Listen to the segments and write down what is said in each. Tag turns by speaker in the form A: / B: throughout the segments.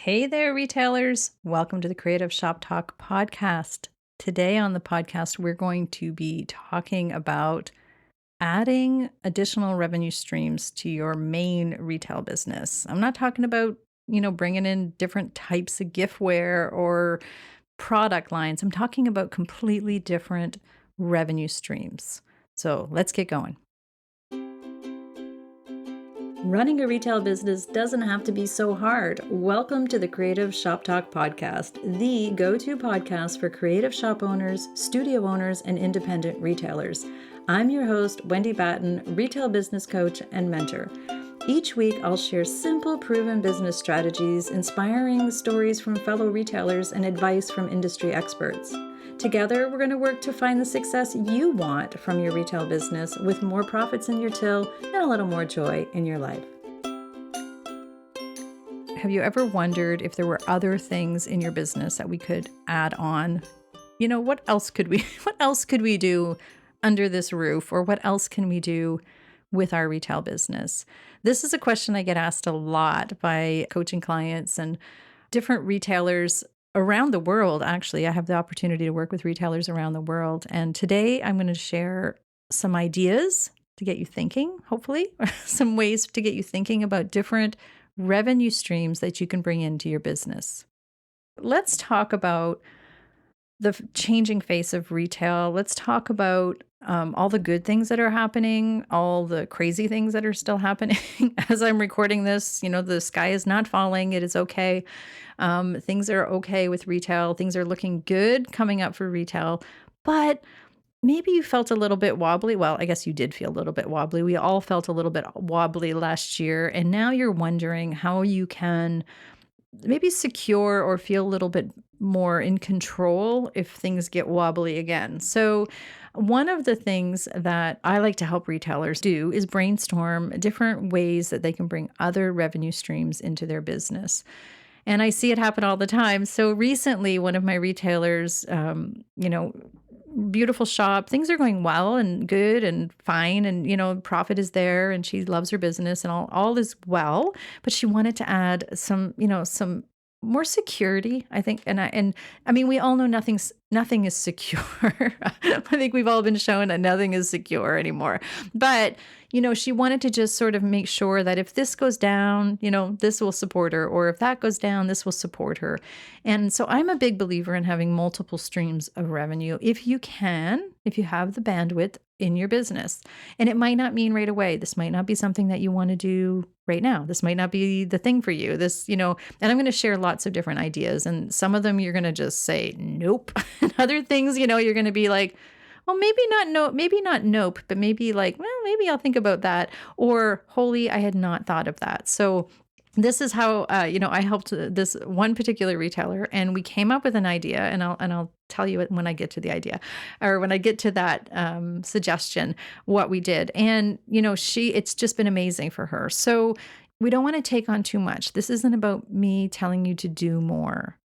A: Hey there, retailers. Welcome to the Creative Shop Talk podcast. Today on the podcast, we're going to be talking about adding additional revenue streams to your main retail business. I'm not talking about, bringing in different types of giftware or product lines. I'm talking about completely different revenue streams. So let's get going. Running a retail business doesn't have to be so hard. Welcome to the Creative Shop Talk podcast, the go-to podcast for creative shop owners, studio owners, and independent retailers. I'm your host, Wendy Batten, retail business coach and mentor. Each week, I'll share simple, proven business strategies, inspiring stories from fellow retailers, and advice from industry experts. Together, we're going to work to find the success you want from your retail business with more profits in your till and a little more joy in your life. Have you ever wondered if there were other things in your business that we could add on? What else could we do under this roof, or what else can we do with our retail business? This is a question I get asked a lot by coaching clients and different retailers around the world. Actually, I have the opportunity to work with retailers around the world. And today I'm going to share some ideas to get you thinking, hopefully, or some ways to get you thinking about different revenue streams that you can bring into your business. Let's talk about the changing face of retail. Let's talk about all the good things that are happening, all the crazy things that are still happening. As I'm recording this, the sky is not falling. It is okay. Things are okay with retail. Things are looking good coming up for retail. But maybe you felt a little bit wobbly. Well, I guess you did feel a little bit wobbly. We all felt a little bit wobbly last year. And now you're wondering how you can maybe secure or feel a little bit more in control if things get wobbly again. So one of the things that I like to help retailers do is brainstorm different ways that they can bring other revenue streams into their business. And I see it happen all the time. So recently, one of my retailers, beautiful shop, things are going well and good and fine. And, profit is there and she loves her business and all is well. But she wanted to add some more security, I think. And I mean, we all know nothing is secure. I think we've all been shown that nothing is secure anymore. But, she wanted to just sort of make sure that if this goes down, this will support her, or if that goes down, this will support her. And so I'm a big believer in having multiple streams of revenue if you have the bandwidth in your business. And it might not mean right away. This might not be something that you want to do right now. This might not be the thing for you. And I'm going to share lots of different ideas. And some of them you're going to just say, nope. And other things, you're going to be like, well, maybe not no, maybe not nope, but maybe like, well, maybe I'll think about that. Or holy, I had not thought of that. So this is how, I helped this one particular retailer, and we came up with an idea, and I'll tell you it when I get to the idea, or when I get to that suggestion, what we did. And, it's just been amazing for her. So we don't want to take on too much. This isn't about me telling you to do more.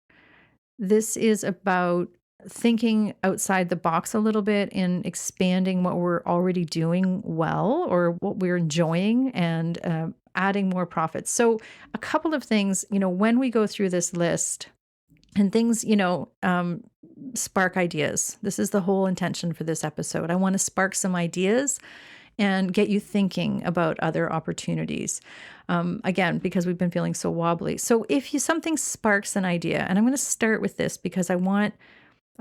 A: This is about thinking outside the box a little bit and expanding what we're already doing well, or what we're enjoying, and adding more profits. So a couple of things, when we go through this list and things, spark ideas. This is the whole intention for this episode. I want to spark some ideas and get you thinking about other opportunities. Again, because we've been feeling so wobbly. So if something sparks an idea, and I'm going to start with this because I'm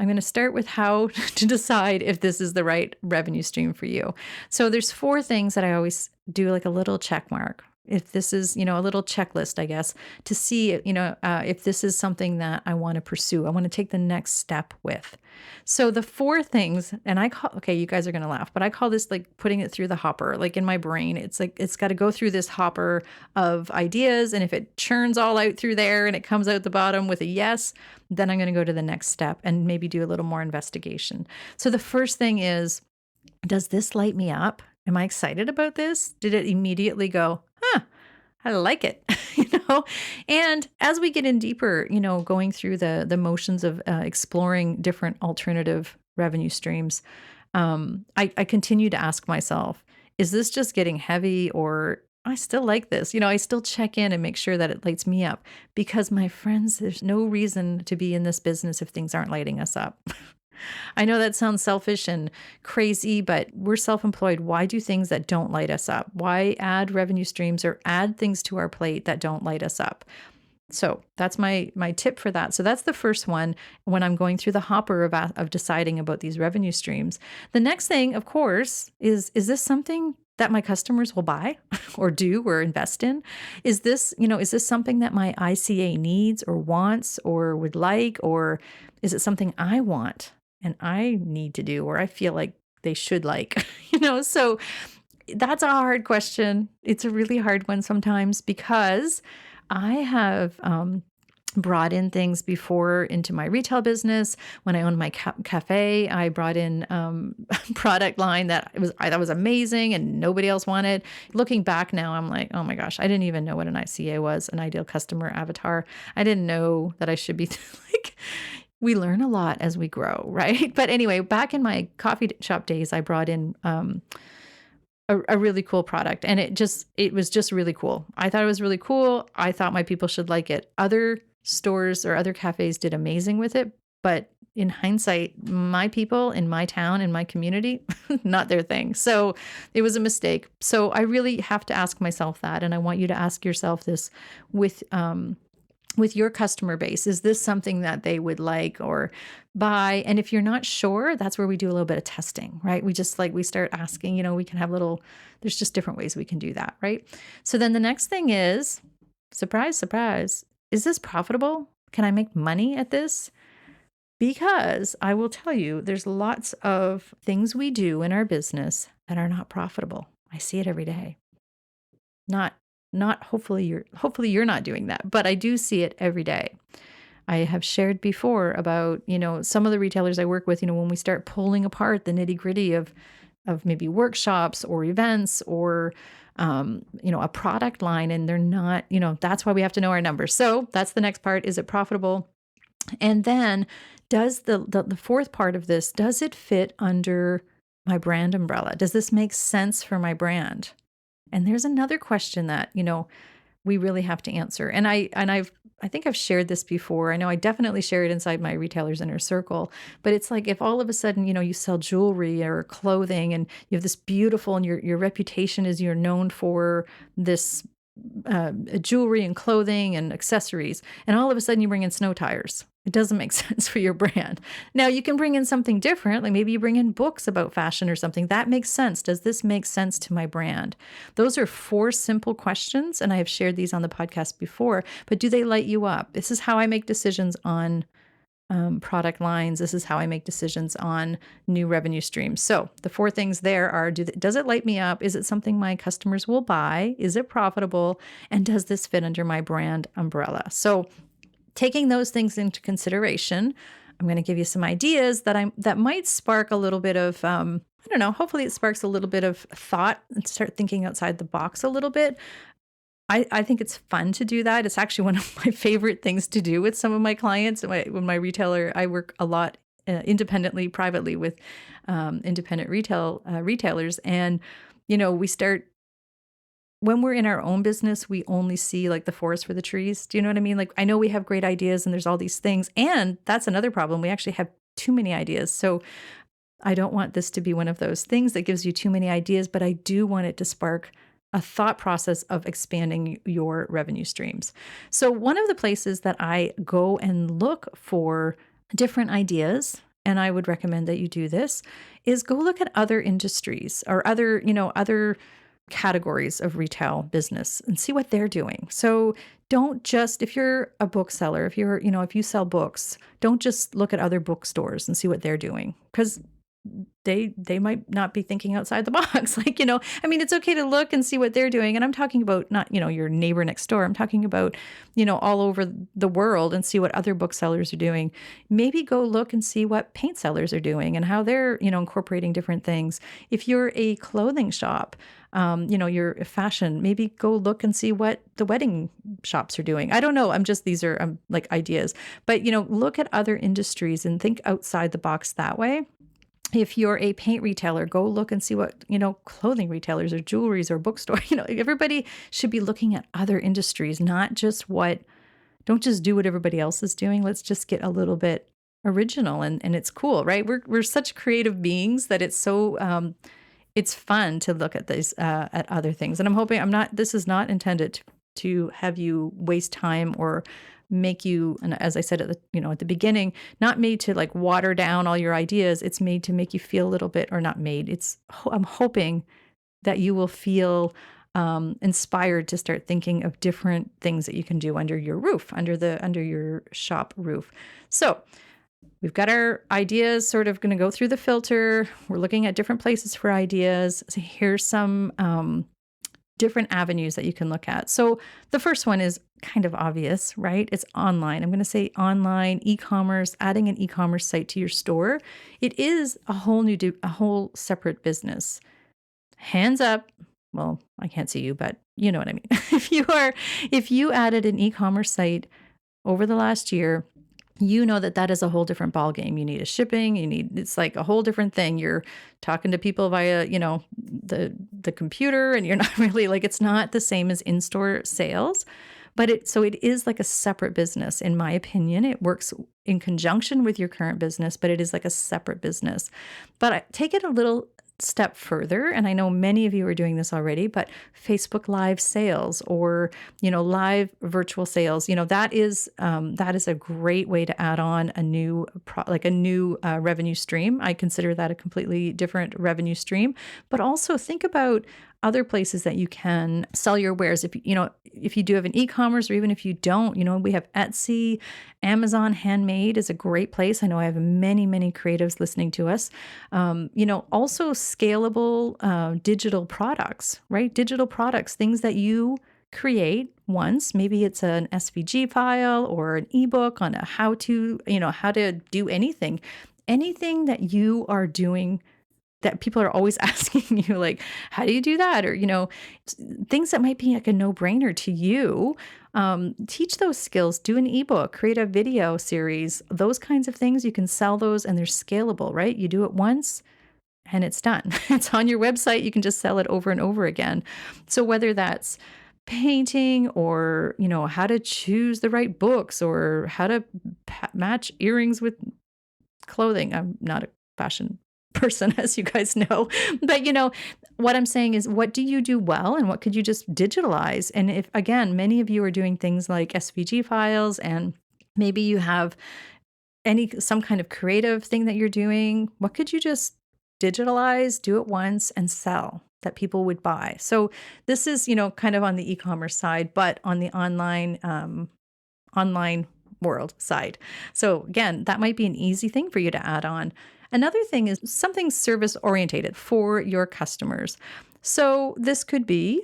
A: going to start with how to decide if this is the right revenue stream for you. So there's 4 things that I always do, like a little check mark. If this is, a little checklist, I guess, to see, if this is something that I want to pursue, I want to take the next step with. So the 4 things, and okay, you guys are going to laugh, but I call this like putting it through the hopper. Like in my brain, it's like, it's got to go through this hopper of ideas. And if it churns all out through there and it comes out the bottom with a yes, then I'm going to go to the next step and maybe do a little more investigation. So the first thing is, does this light me up? Am I excited about this? Did it immediately go, I like it, And as we get in deeper, going through the motions of exploring different alternative revenue streams, I continue to ask myself, is this just getting heavy, or I still like this. You know, I still check in and make sure that it lights me up because my friends, there's no reason to be in this business if things aren't lighting us up. I know that sounds selfish and crazy, but we're self employed. Why do things that don't light us up? Why add revenue streams or add things to our plate that don't light us up? So that's my tip for that. So that's the first one when I'm going through the hopper of deciding about these revenue streams. The next thing, of course, is this something that my customers will buy or do or invest in? Is this something that my ICA needs or wants or would like, or is it something I want and I need to do or I feel like they should like? So that's a hard question. It's a really hard one sometimes because I have brought in things before into my retail business. When I owned my cafe, I brought in product line I thought was amazing and nobody else wanted. Looking back now, I'm like, oh my gosh, I didn't even know what an ICA was, an ideal customer avatar. I didn't know that I should be like. We learn a lot as we grow, right? But anyway, back in my coffee shop days, I brought in a really cool product, and it was just really cool. I thought it was really cool. I thought my people should like it. Other stores or other cafes did amazing with it, but in hindsight, my people in my town, in my community, not their thing. So it was a mistake. So I really have to ask myself that, and I want you to ask yourself this with your customer base. Is this something that they would like or buy? And if you're not sure, that's where we do a little bit of testing, right? We start asking, we can have there's just different ways we can do that, right? So then the next thing is, surprise, surprise, is this profitable? Can I make money at this? Because I will tell you, there's lots of things we do in our business that are not profitable. I see it every day. Not hopefully you're not doing that, but I do see it every day. I have shared before about, some of the retailers I work with, when we start pulling apart the nitty-gritty of maybe workshops or events or a product line, and they're not, that's why we have to know our numbers. So that's the next part. Is it profitable? And then does the fourth part of this, does it fit under my brand umbrella? Does this make sense for my brand? And there's another question that, we really have to answer. And I think I've shared this before. I know I definitely share it inside my retailers inner circle, but it's like if all of a sudden, you sell jewelry or clothing and you have this beautiful, and your reputation is you're known for this jewelry and clothing and accessories, and all of a sudden you bring in snow tires. It doesn't make sense for your brand. Now you can bring in something different, like maybe you bring in books about fashion or something. That makes sense. Does this make sense to my brand? Those are 4 simple questions, and I have shared these on the podcast before, but do they light you up? This is how I make decisions on product lines. This is how I make decisions on new revenue streams. So the 4 things there are, does it light me up? Is it something my customers will buy? Is it profitable? And does this fit under my brand umbrella? So taking those things into consideration, I'm going to give you some ideas that might spark a little bit of, I don't know, hopefully it sparks a little bit of thought and start thinking outside the box a little bit. I think it's fun to do that. It's actually one of my favorite things to do with some of my clients. When my retailer, I work a lot independently, privately with independent retailers. And, we start, when we're in our own business, we only see like the forest for the trees. Do you know what I mean? Like, I know we have great ideas and there's all these things. And that's another problem. We actually have too many ideas. So I don't want this to be one of those things that gives you too many ideas, but I do want it to spark a thought process of expanding your revenue streams. So one of the places that I go and look for different ideas, and I would recommend that you do this, is go look at other industries or other categories of retail business and see what they're doing. So don't just, if you're a bookseller, if you sell books, don't just look at other bookstores and see what they're doing, because they might not be thinking outside the box. It's okay to look and see what they're doing. And I'm talking about not, your neighbor next door. I'm talking about, all over the world, and see what other booksellers are doing. Maybe go look and see what paint sellers are doing and how they're, incorporating different things. If you're a clothing shop, you're a fashion, maybe go look and see what the wedding shops are doing. I don't know. These are like ideas, but, look at other industries and think outside the box that way. If you're a paint retailer, go look and see what, clothing retailers or jewelries or bookstore, everybody should be looking at other industries, not just don't just do what everybody else is doing. Let's just get a little bit original and it's cool, right? We're such creative beings that it's fun to look at these at other things. And I'm hoping this is not intended to have you waste time or make you, and as I said at the beginning, not made to like water down all your ideas. It's made to make you feel a little bit, or not made. I'm hoping that you will feel inspired to start thinking of different things that you can do under your roof, under your shop roof. So we've got our ideas sort of going to go through the filter. We're looking at different places for ideas. So here's some different avenues that you can look at. So the first one is kind of obvious, right? It's online. I'm going to say online, e-commerce, adding an e-commerce site to your store. It is a whole separate business. Hands up. Well, I can't see you, but you know what I mean. If you added an e-commerce site over the last year, you know that is a whole different ballgame. You need a shipping, it's like a whole different thing. You're talking to people via, the computer, and you're not really like, it's not the same as in-store sales, but it is like a separate business. In my opinion, it works in conjunction with your current business, but it is like a separate business. But I take it a little step further, and I know many of you are doing this already, but Facebook Live sales or live virtual sales, that is a great way to add on a new revenue stream. I consider that a completely different revenue stream. But also think about other places that you can sell your wares. If you do have an e-commerce, or even if you don't, we have Etsy, Amazon Handmade is a great place. I know I have many, many creatives listening to us. Also scalable digital products, right? Digital products, things that you create once. Maybe it's an SVG file or an ebook on how to do anything that you are doing that people are always asking you, like, how do you do that? Or, things that might be like a no-brainer to you. Teach those skills, do an ebook, create a video series, those kinds of things. You can sell those and they're scalable, right? You do it once and it's done. It's on your website. You can just sell it over and over again. So whether that's painting or, how to choose the right books or how to match earrings with clothing. I'm not a fashion person, as you guys know. But what I'm saying is, what do you do well and what could you just digitalize? And if, again, many of you are doing things like SVG files, and maybe you have some kind of creative thing that you're doing, what could you just digitalize, do it once and sell that people would buy? So this is, kind of on the e-commerce side, but on the online world side. So again, that might be an easy thing for you to add on. Another thing is something service orientated for your customers. So this could be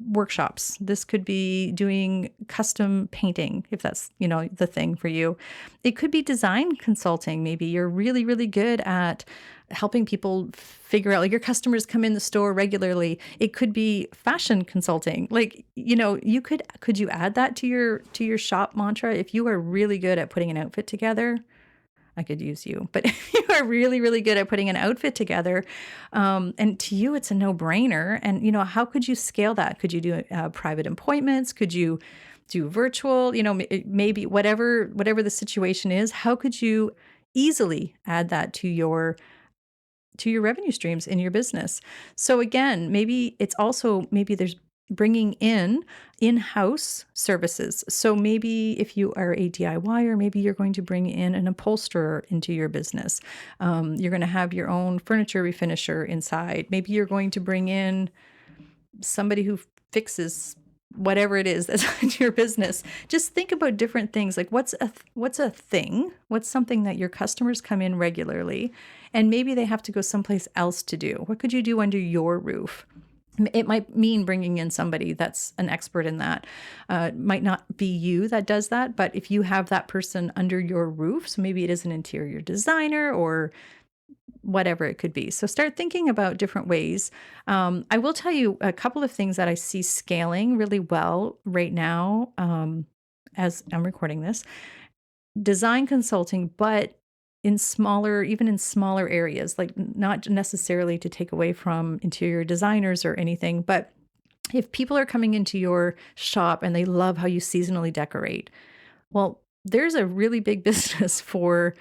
A: workshops. This could be doing custom painting, if that's, the thing for you. It could be design consulting. Maybe you're really, really good at helping people figure out, like, your customers come in the store regularly. It could be fashion consulting. Like, could you add that to your shop mantra? If you are really good at putting an outfit together, I could use you. But if you are really, really good at putting an outfit together, and to you, it's a no-brainer. And, how could you scale that? Could you do private appointments? Could you do virtual? Maybe whatever the situation is, how could you easily add that to your revenue streams in your business? So again, maybe there's bringing in-house services. So maybe if you are a DIYer, maybe you're going to bring in an upholsterer into your business. You're going to have your own furniture refinisher inside. Maybe you're going to bring in somebody who fixes whatever it is that's in your business. Just think about different things. Like, what's a thing? What's something that your customers come in regularly, and maybe they have to go someplace else to do? What could you do under your roof? It might mean bringing in somebody that's an expert in that. It might not be you that does that, but if you have that person under your roof, so maybe it is an interior designer or whatever it could be. So start thinking about different ways. I will tell you a couple of things that I see scaling really well right now, as I'm recording this. Design consulting, but even in smaller areas, like not necessarily to take away from interior designers or anything, but if people are coming into your shop and they love how you seasonally decorate, well, there's a really big business for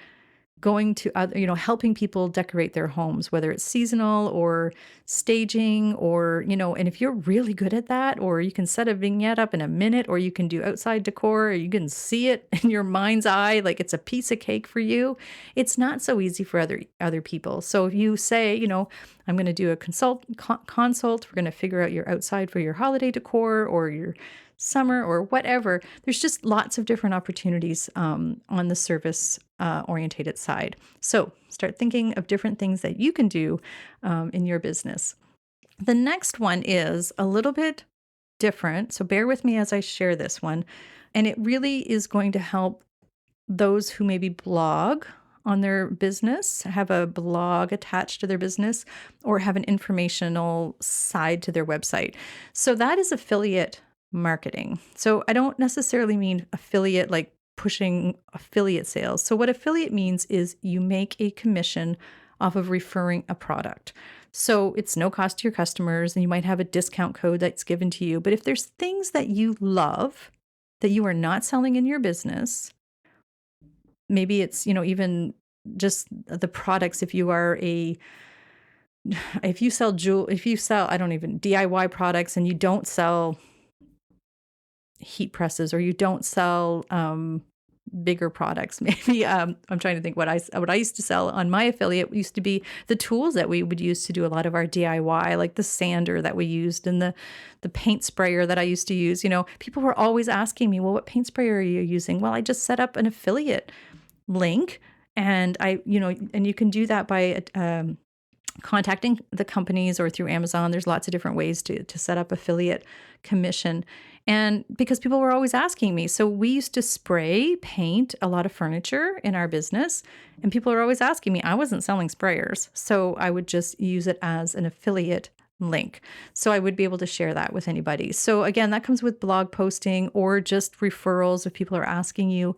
A: going to other, helping people decorate their homes, whether it's seasonal or staging or, and if you're really good at that, or you can set a vignette up in a minute, or you can do outside decor, or you can see it in your mind's eye, like it's a piece of cake for you. It's not so easy for other people. So if you say, I'm going to do a consult, we're going to figure out your outside for your holiday decor or your summer or whatever. There's just lots of different opportunities on the service orientated side. So start thinking of different things that you can do in your business. The next one is a little bit different. So bear with me as I share this one. And it really is going to help those who maybe blog on their business, have a blog attached to their business, or have an informational side to their website. So that is affiliate marketing. So I don't necessarily mean affiliate like pushing affiliate sales. So what affiliate means is you make a commission off of referring a product. So it's no cost to your customers, and you might have a discount code that's given to you. But if there's things that you love that you are not selling in your business, maybe it's, even just the products. If you sell, I don't even DIY products, and you don't sell heat presses, or you don't sell bigger products. Maybe I'm trying to think what I used to sell on my affiliate used to be the tools that we would use to do a lot of our DIY, like the sander that we used and the paint sprayer that I used to use. People were always asking me, well, what paint sprayer are you using? Well, I just set up an affiliate link, and and you can do that by contacting the companies or through Amazon. There's lots of different ways to set up affiliate commission. And because people were always asking me, so we used to spray paint a lot of furniture in our business, and people were always asking me. I wasn't selling sprayers, so I would just use it as an affiliate link. So I would be able to share that with anybody. So again, that comes with blog posting or just referrals if people are asking you.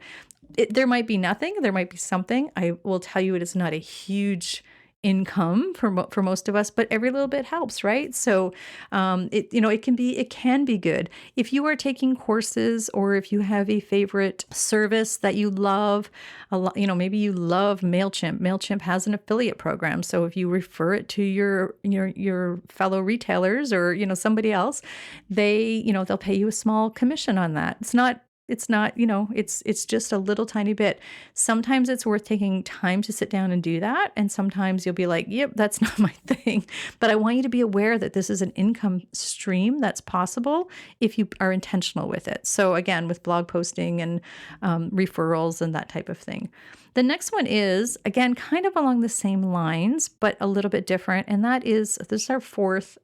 A: There might be nothing, there might be something. I will tell you, it is not a huge income for most of us, but every little bit helps, right? So it can be good. If you are taking courses, or if you have a favorite service that you love a lot, maybe you love MailChimp. MailChimp has an affiliate program. So if you refer it to your fellow retailers or, somebody else, they'll pay you a small commission on that. It's not, it's just a little tiny bit. Sometimes it's worth taking time to sit down and do that. And sometimes you'll be like, yep, that's not my thing. But I want you to be aware that this is an income stream that's possible if you are intentional with it. So again, with blog posting and referrals and that type of thing. The next one is, again, kind of along the same lines, but a little bit different. And this is our fourth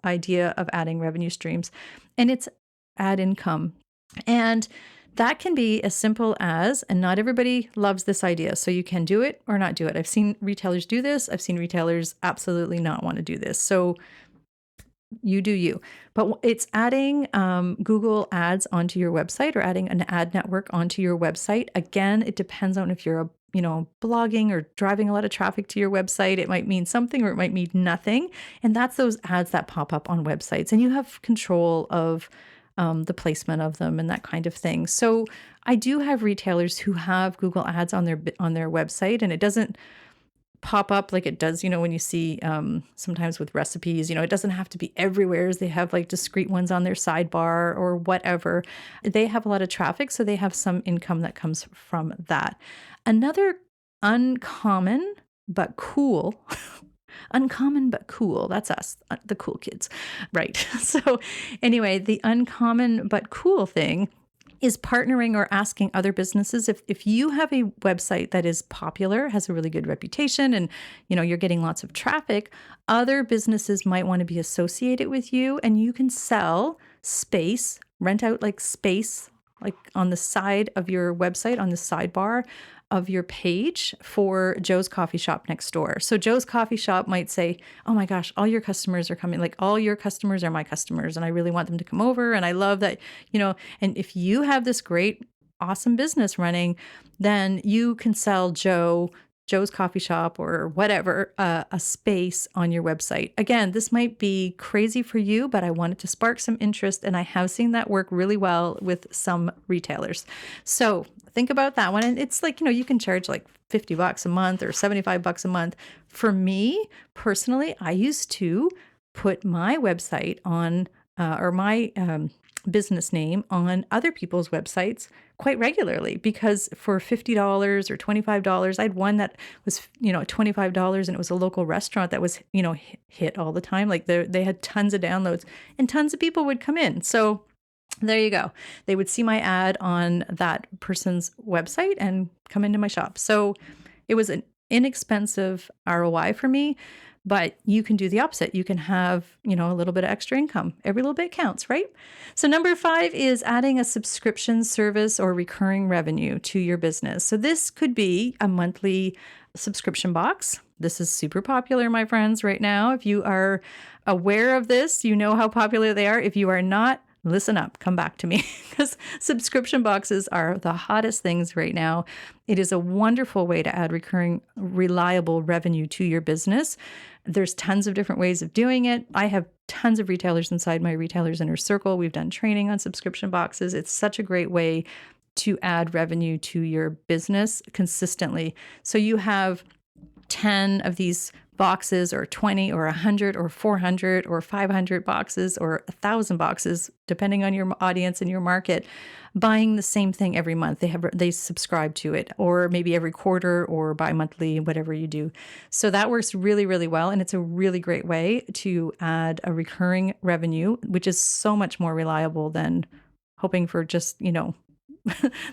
A: idea of adding revenue streams, and it's add income. And that can be as simple as, and not everybody loves this idea, so you can do it or not do it. I've seen retailers do this. I've seen retailers absolutely not want to do this. So you do you. But it's adding Google ads onto your website, or adding an ad network onto your website. Again, it depends on if you're blogging or driving a lot of traffic to your website. It might mean something, or it might mean nothing. And that's those ads that pop up on websites, and you have control of the placement of them and that kind of thing. So I do have retailers who have Google ads on their website, and it doesn't pop up like it does, when you see sometimes with recipes, it doesn't have to be everywhere. They have like discrete ones on their sidebar or whatever. They have a lot of traffic, so they have some income that comes from that. Another uncommon but cool uncommon but cool. That's us, the cool kids, right? So anyway, the uncommon but cool thing is partnering or asking other businesses. If you have a website that is popular, has a really good reputation, and you're getting lots of traffic, other businesses might want to be associated with you, and you can sell space, rent out like space, like on the side of your website, on the sidebar of your page for Joe's coffee shop next door. So Joe's coffee shop might say, oh my gosh, all your customers are coming, like all your customers are my customers, and I really want them to come over. And I love that, and if you have this great, awesome business running, then you can sell Joe Joe's Coffee Shop or whatever, a space on your website. Again, this might be crazy for you, but I wanted to spark some interest, and I have seen that work really well with some retailers. So think about that one. And it's like, you can charge like $50 a month or $75 a month. For me personally, I used to put my website on or my business name on other people's websites quite regularly, because for $50 or $25, I had one that was, $25, and it was a local restaurant that was, hit all the time. Like they had tons of downloads and tons of people would come in. So there you go. They would see my ad on that person's website and come into my shop. So it was an inexpensive ROI for me. But you can do the opposite. You can have, a little bit of extra income. Every little bit counts, right? So number 5 is adding a subscription service or recurring revenue to your business. So this could be a monthly subscription box. This is super popular, my friends, right now. If you are aware of this, you know how popular they are. If you are not, listen up, come back to me, because subscription boxes are the hottest things right now. It is a wonderful way to add recurring, reliable revenue to your business. There's tons of different ways of doing it. I have tons of retailers inside my Retailers Inner Circle. We've done training on subscription boxes. It's such a great way to add revenue to your business consistently. So you have 10 of these boxes, or 20 or 100 or 400 or 500 boxes or 1,000 boxes, depending on your audience and your market, buying the same thing every month. They subscribe to it, or maybe every quarter or bi-monthly, whatever you do. So that works really, really well. And it's a really great way to add a recurring revenue, which is so much more reliable than hoping for just,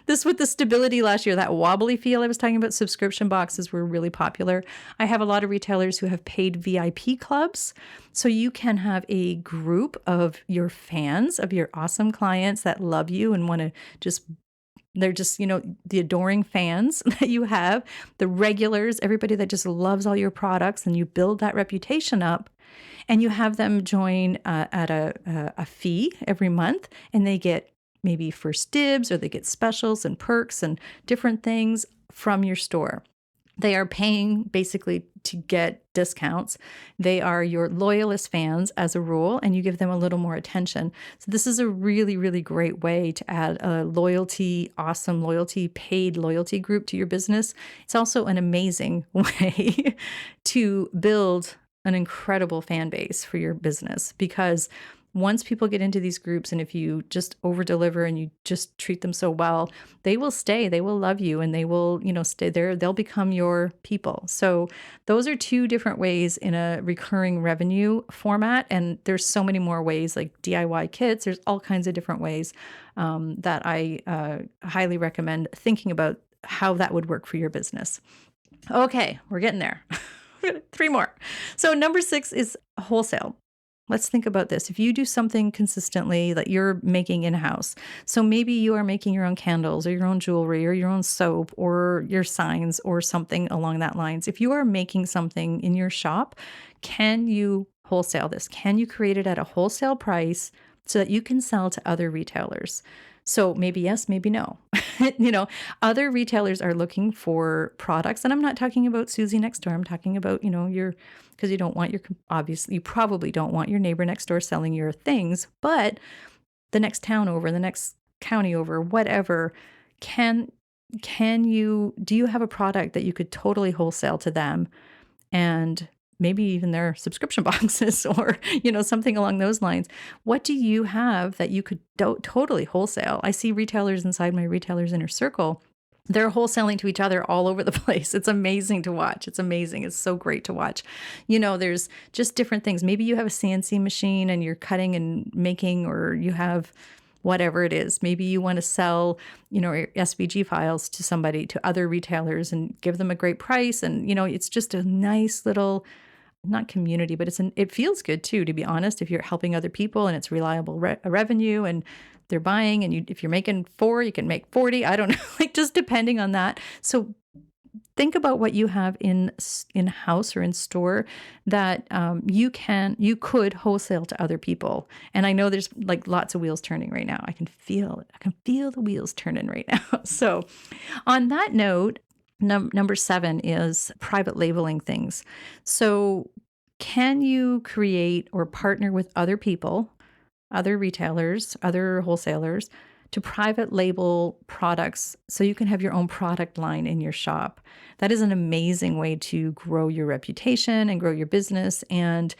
A: this with the stability last year, that wobbly feel I was talking about. Subscription boxes were really popular. I have a lot of retailers who have paid VIP clubs. So you can have a group of your fans, of your awesome clients that love you and want to they're just, the adoring fans that you have, the regulars, everybody that just loves all your products, and you build that reputation up. And you have them join at a fee every month, and they get maybe first dibs, or they get specials and perks and different things from your store. They are paying basically to get discounts. They are your loyalist fans as a rule, and you give them a little more attention. So this is a really, really great way to add a awesome loyalty, paid loyalty group to your business. It's also an amazing way to build an incredible fan base for your business, because once people get into these groups, and if you just over deliver and you just treat them so well, they will stay, they will love you, and they will, stay there. They'll become your people. So those are 2 different ways in a recurring revenue format. And there's so many more ways, like DIY kits. There's all kinds of different ways that I highly recommend thinking about how that would work for your business. Okay, we're getting there. 3 more. So number 6 is wholesale. Let's think about this. If you do something consistently that you're making in-house, so maybe you are making your own candles or your own jewelry or your own soap or your signs or something along that lines. If you are making something in your shop, can you wholesale this? Can you create it at a wholesale price so that you can sell to other retailers? So maybe yes, maybe no. Other retailers are looking for products, and I'm not talking about Susie next door. I'm talking about, because you probably don't want your neighbor next door selling your things, but the next town over, the next county over, whatever, do you have a product that you could totally wholesale to them, and maybe even their subscription boxes or, something along those lines? What do you have that you could totally wholesale? I see retailers inside my Retailers Inner Circle. They're wholesaling to each other all over the place. It's amazing to watch. It's amazing. It's so great to watch. There's just different things. Maybe you have a CNC machine and you're cutting and making, or you have whatever it is. Maybe you want to sell, your SVG files to other retailers and give them a great price. And, it's just a nice little, not community, but it feels good too, to be honest, if you're helping other people and it's reliable revenue and they're buying, and if you're making 4, you can make 40. I don't know, like just depending on that. So think about what you have in house or in store that you could wholesale to other people. And I know there's like lots of wheels turning right now. I can feel the wheels turning right now. So on that note, Number 7 is private labeling things. So, can you create or partner with other people, other retailers, other wholesalers to private label products so you can have your own product line in your shop? That is an amazing way to grow your reputation and grow your business. And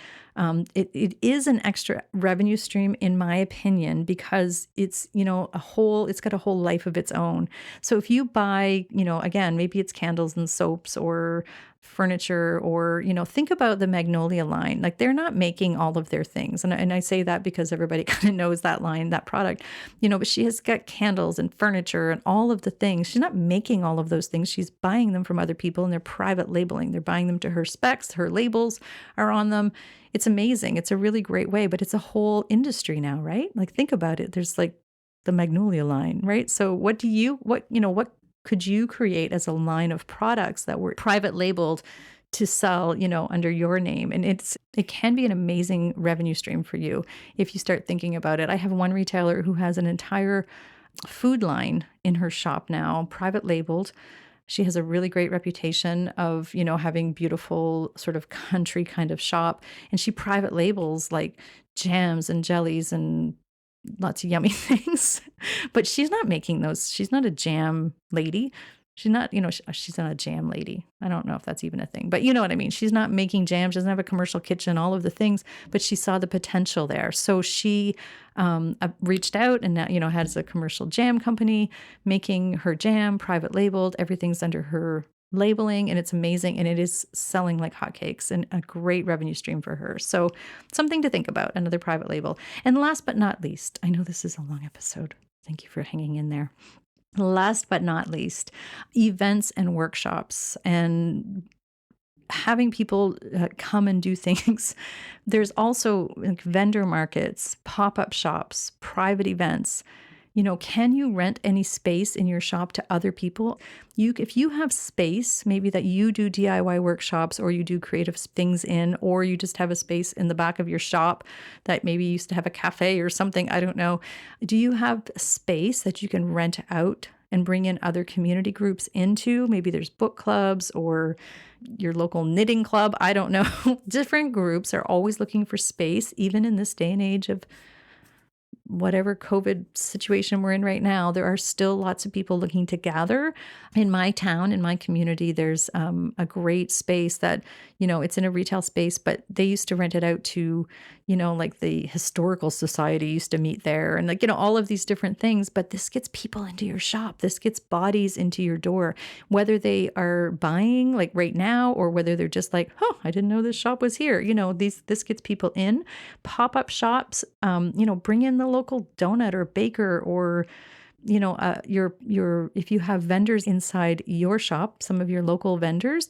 A: it is an extra revenue stream, in my opinion, because it's, it's got a whole life of its own. So if you buy, again, maybe it's candles and soaps or furniture, or think about the Magnolia line. Like, they're not making all of their things, and I say that because everybody kind of knows that line, that product, but she has got candles and furniture and all of the things. She's not making all of those things. She's buying them from other people, and they're private labeling. They're buying them to her specs. Her labels are on them. It's amazing. It's a really great way, but it's a whole industry now, right? Like, think about it. There's like the Magnolia line, right? So what could you create as a line of products that were private labeled to sell, under your name? And it can be an amazing revenue stream for you if you start thinking about it. I have one retailer who has an entire food line in her shop now, private labeled. She has a really great reputation of, having beautiful sort of country kind of shop. And she private labels like jams and jellies and lots of yummy things. But she's not making those. She's not a jam lady. She's not, she's not a jam lady. I don't know if that's even a thing, but you know what I mean? She's not making jam. She doesn't have a commercial kitchen, all of the things, but she saw the potential there. So she reached out and now, has a commercial jam company making her jam, private labeled. Everything's under her labeling, and it's amazing, and it is selling like hotcakes and a great revenue stream for her. So something to think about, another private label. And last but not least, I know this is a long episode. Thank you for hanging in there. Last but not least, events and workshops and having people come and do things. There's also like vendor markets, pop-up shops, private events. Can you rent any space in your shop to other people? If you have space, maybe that you do DIY workshops or you do creative things in, or you just have a space in the back of your shop that maybe used to have a cafe or something, I don't know. Do you have space that you can rent out and bring in other community groups into? Maybe there's book clubs or your local knitting club. I don't know. Different groups are always looking for space, even in this day and age of whatever COVID situation we're in right now. There are still lots of people looking to gather. In my town, in my community, there's a great space that, it's in a retail space, but they used to rent it out to, like the historical society used to meet there, and like, all of these different things. But this gets people into your shop. This gets bodies into your door, whether they are buying like right now or whether they're just like, oh, I didn't know this shop was here. This gets people in. Pop-up shops, bring in the local donut or baker, or if you have vendors inside your shop, some of your local vendors,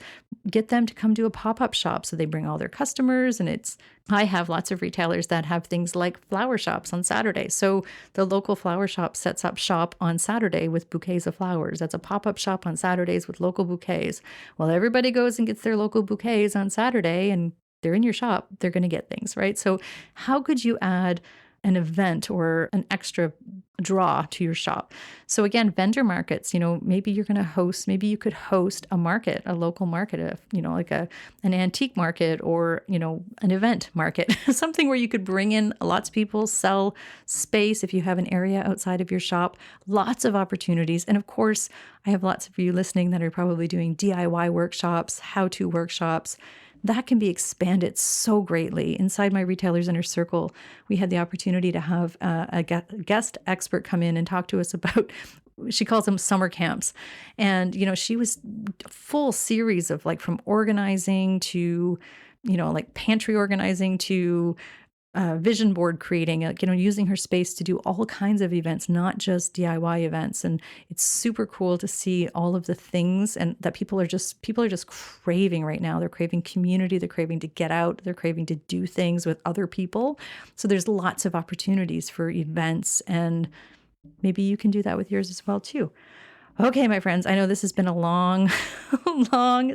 A: get them to come do a pop-up shop. So they bring all their customers, and I have lots of retailers that have things like flower shops on Saturday. So the local flower shop sets up shop on Saturday with bouquets of flowers. That's a pop-up shop on Saturdays with local bouquets. Well, everybody goes and gets their local bouquets on Saturday, and they're in your shop. They're going to get things, right? So how could you add an event or an extra draw to your shop? So again, vendor markets, maybe you could host a market, a local market, like an antique market, or, an event market, something where you could bring in lots of people, sell space. If you have an area outside of your shop, lots of opportunities. And of course, I have lots of you listening that are probably doing DIY workshops, how-to workshops. That can be expanded so greatly. Inside my Retailers Inner Circle, we had the opportunity to have a guest expert come in and talk to us about, she calls them summer camps. And, she was full series of like from organizing to, like pantry organizing to vision board creating, using her space to do all kinds of events, not just DIY events. And it's super cool to see all of the things and that people are just craving right now. They're craving community. They're craving to get out. They're craving to do things with other people. So there's lots of opportunities for events, and maybe you can do that with yours as well too. Okay, my friends, I know this has been a long, long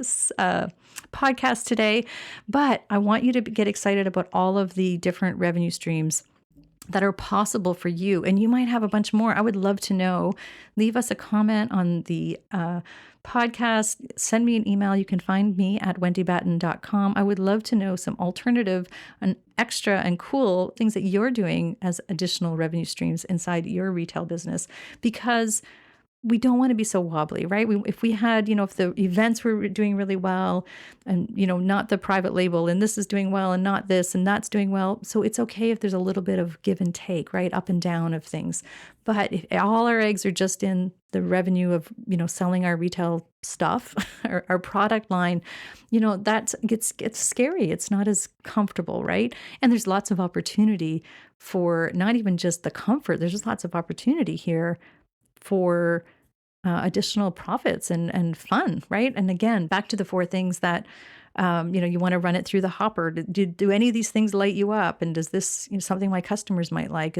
A: podcast today, but I want you to get excited about all of the different revenue streams that are possible for you. And you might have a bunch more. I would love to know. Leave us a comment on the podcast. Send me an email. You can find me at wendybatten.com. I would love to know some alternative and extra and cool things that you're doing as additional revenue streams inside your retail business, because we don't want to be so wobbly, right? If we had, if the events were doing really well and, not the private label, and this is doing well and not this and that's doing well. So it's okay if there's a little bit of give and take, right? Up and down of things. But if all our eggs are just in the revenue of, selling our retail stuff, our product line, that gets scary. It's not as comfortable, right? And there's lots of opportunity for not even just the comfort. There's just lots of opportunity here for additional profits and fun, right? And again, back to the 4 things that you want to run it through the hopper. Do any of these things light you up? And does this, something my customers might like?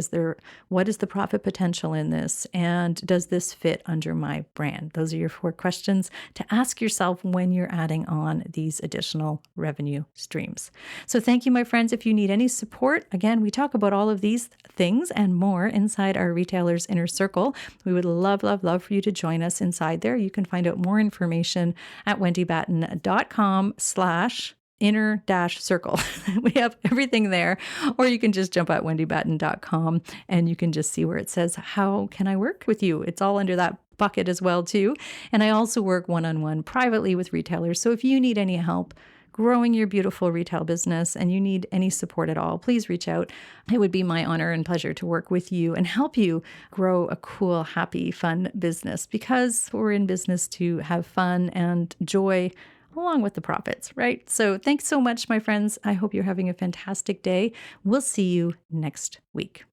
A: What is the profit potential in this? And does this fit under my brand? Those are your 4 questions to ask yourself when you're adding on these additional revenue streams. So thank you, my friends. If you need any support, again, we talk about all of these things and more inside our Retailers Inner Circle. We would love, love, love for you to join us inside there. You can find out more information at wendybatten.com/inner-circle. We have everything there. Or you can just jump at wendybatten.com and you can just see where it says, how can I work with you? It's all under that bucket as well too. And I also work one-on-one privately with retailers. So if you need any help growing your beautiful retail business and you need any support at all, please reach out. It would be my honor and pleasure to work with you and help you grow a cool, happy, fun business, because we're in business to have fun and joy along with the profits, right? So thanks so much, my friends. I hope you're having a fantastic day. We'll see you next week.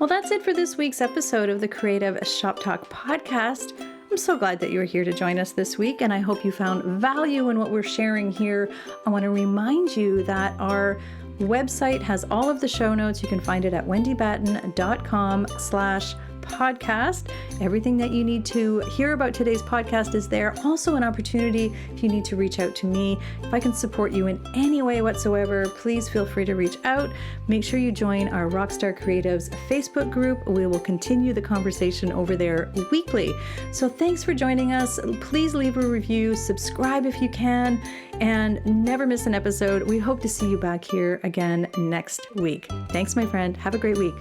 A: Well, that's it for this week's episode of the Creative Shop Talk podcast. I'm so glad that you were here to join us this week, and I hope you found value in what we're sharing here. I want to remind you that our website has all of the show notes. You can find it at wendybatten.com/podcast. Everything that you need to hear about today's podcast is there. Also an opportunity if you need to reach out to me. If I can support you in any way whatsoever, please feel free to reach out. Make sure you join our Rockstar Creatives Facebook group. We will continue the conversation over there weekly. So thanks for joining us. Please leave a review, subscribe if you can, and never miss an episode. We hope to see you back here again next week. Thanks, my friend. Have a great week.